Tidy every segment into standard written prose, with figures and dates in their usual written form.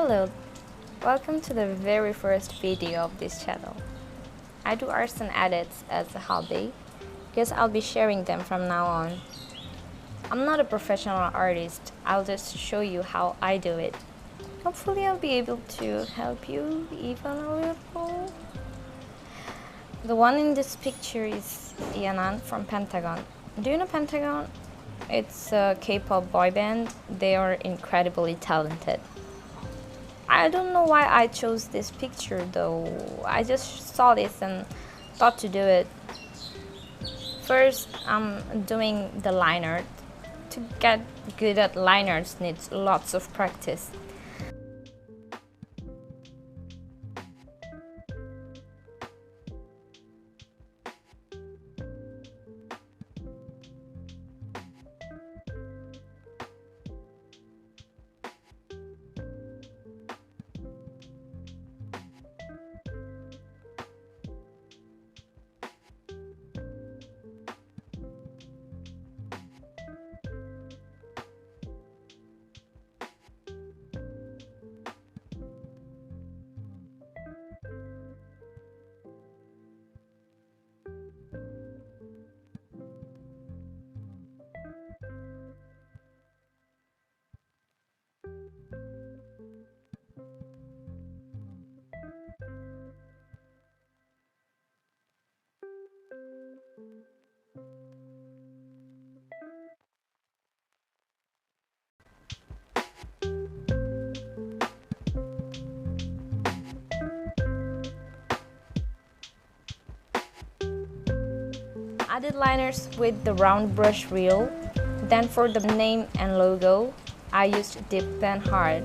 Hello, welcome to the very first video of this channel. I do arts and edits as a hobby because I'll be sharing them from now on. I'm not a professional artist, I'll just show you how I do it. Hopefully I'll be able to help you even a little. The one in this picture is YANAN from Pentagon. Do you know Pentagon? It's a K-pop boy band. They are incredibly talented. I don't know why I chose this picture though. I just saw this and thought to do it. First, I'm doing the line art. To get good at line arts needs lots of practice. I did liners with the round brush wheel. Then for the name and logo, I used dip pen hard.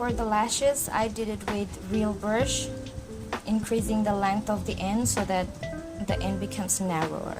For the lashes, I did it with real brush, increasing the length of the end so that the end becomes narrower.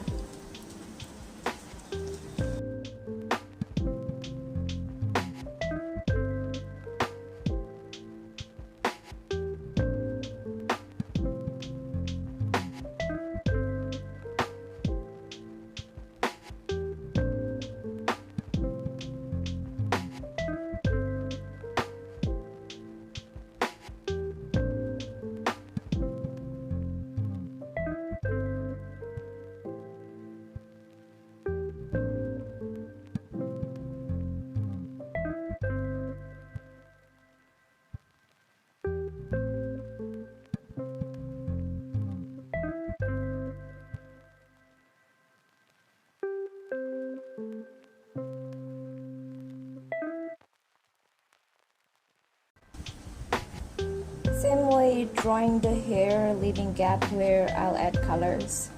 Same way drawing the hair, leaving gap where I'll add colors.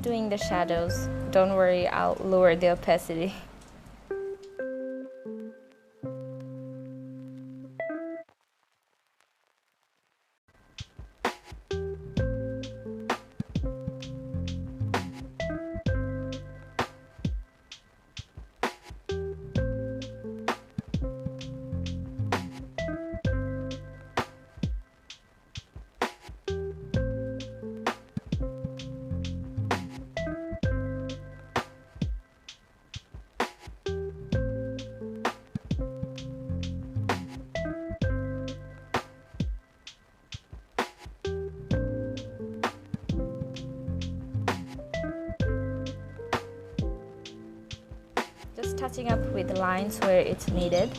Doing the shadows. Don't worry, I'll lower the opacity. Just touching up with the lines where it's needed.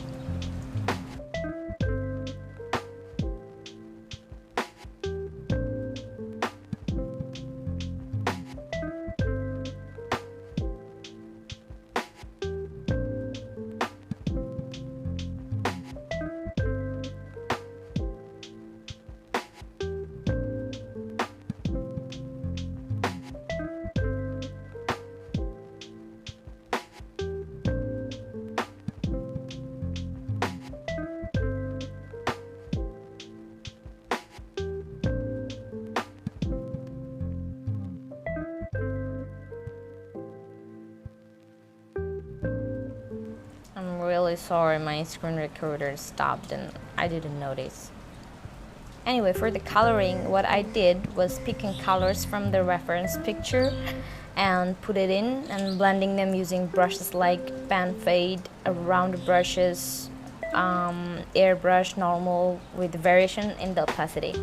I'm really sorry my screen recorder stopped and I didn't notice. Anyway, for the coloring, what I did was picking colors from the reference picture and put it in and blending them using brushes like pan fade, round brushes, airbrush, normal, with variation in the opacity.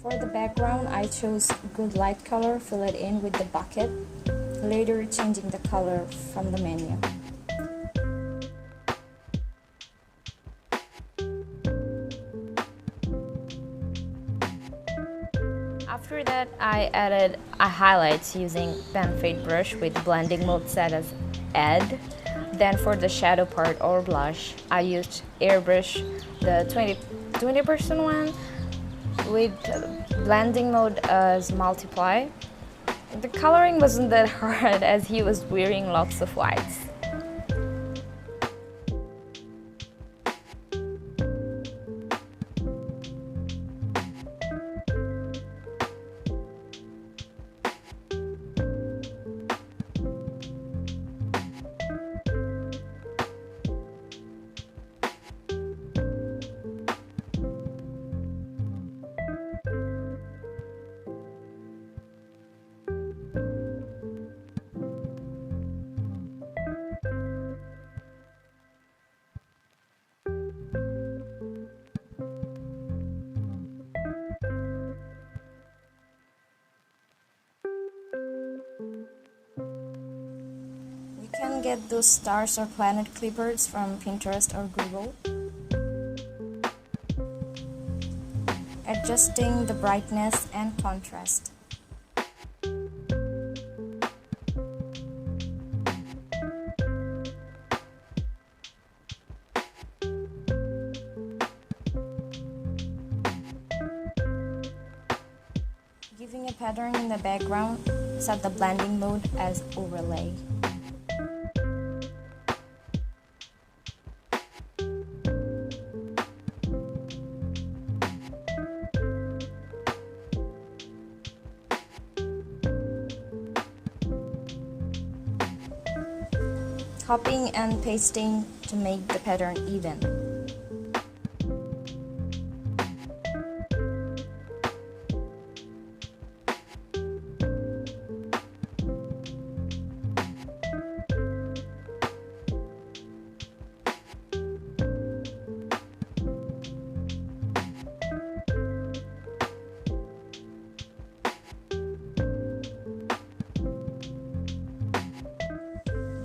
For the background, I chose good light color, fill it in with the bucket, later changing the color from the menu. After that, I added highlights using pen fade brush with blending mode set as add. Then for the shadow part or blush, I used airbrush, the 20% one, with blending mode as multiply. The coloring wasn't that hard as he was wearing lots of whites. You can get those stars or planet clippers from Pinterest or Google. Adjusting the brightness and contrast. Giving a pattern in the background, set the blending mode as overlay. Copying and pasting to make the pattern even.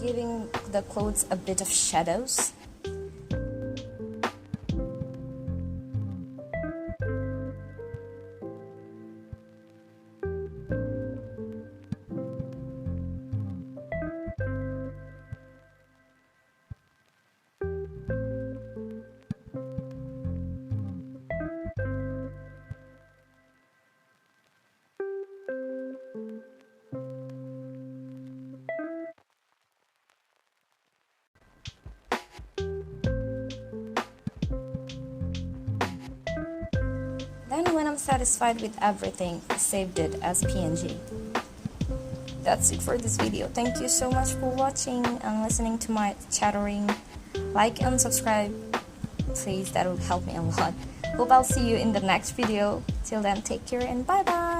Giving the clothes a bit of shadows. Then when I'm satisfied with everything, I saved it as PNG. That's it for this video. Thank you so much for watching and listening to my chattering. Like and subscribe, please, that would help me a lot. Hope I'll see you in the next video. Till then, take care and bye bye.